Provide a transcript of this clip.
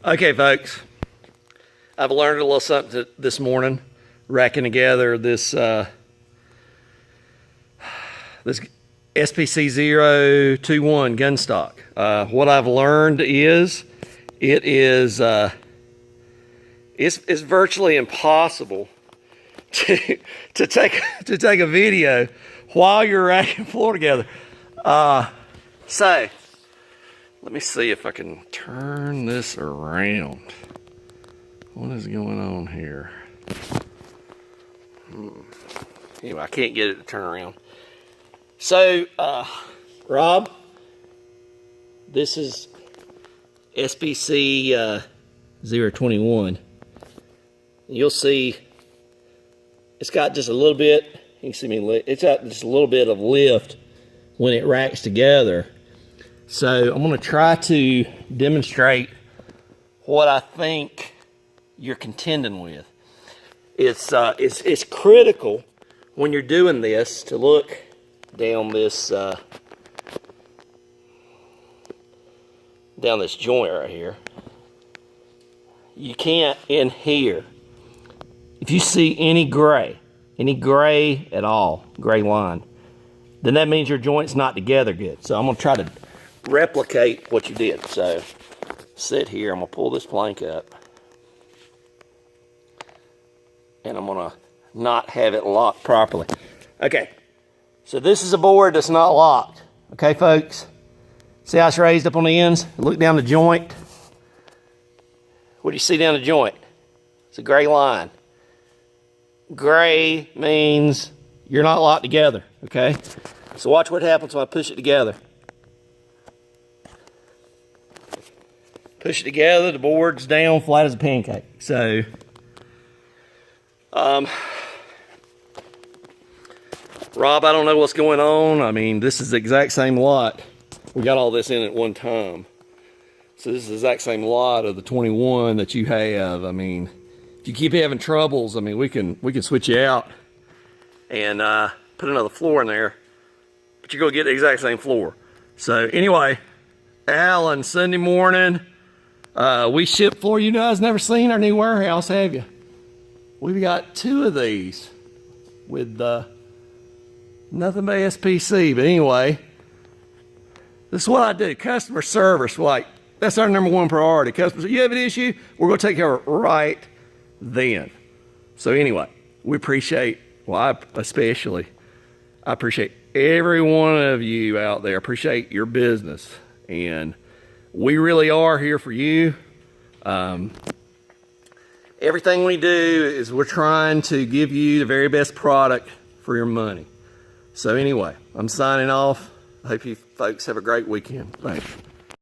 Okay, folks, I've learned a little something this morning, racking together this this SPC021 gun stock. What I've learned is it's virtually impossible to take a video while you're racking floor together. So let me see if I can turn this around. What is going on here? Anyway, I can't get it to turn around. So, Rob, this is SPC 021. You'll see it's got just a little bit, you can see me, it's got just a little bit of lift when it racks together. So I'm going to try to demonstrate what I think you're contending with. It's critical when you're doing this to look down this joint right here. You can't in here. If you see any gray at all, gray line, then that means your joint's not together good. So I'm going to try to replicate what you did. So sit here, I'm going to pull this plank up, and I'm going to not have it locked properly. Okay, so this is a board that's not locked. Okay, folks, see how it's raised up on the ends? Look down the joint. What do you see down the joint? It's a gray line. Gray means you're not locked together, okay? So watch what happens when I push it together. Push it together, the board's down flat as a pancake. So, Rob, I don't know what's going on. I mean, this is the exact same lot. We got all this in at one time. So this is the exact same lot of the 21 that you have. I mean, if you keep having troubles, I mean, we can switch you out and put another floor in there, but you're gonna get the exact same floor. So anyway, Alan, Sunday morning, we ship floor. You guys never seen our new warehouse, have you? We've got 2 of these with nothing but SPC. But anyway, this is what I do. Customer service, like, that's our #1 priority. Customers, you have an issue, we're gonna take care of it right then. So anyway, we appreciate, well, I appreciate every one of you out there. I appreciate your business, and we really are here for you. Everything we do is we're trying to give you the very best product for your money. So anyway, I'm signing off. I hope you folks have a great weekend. Thanks.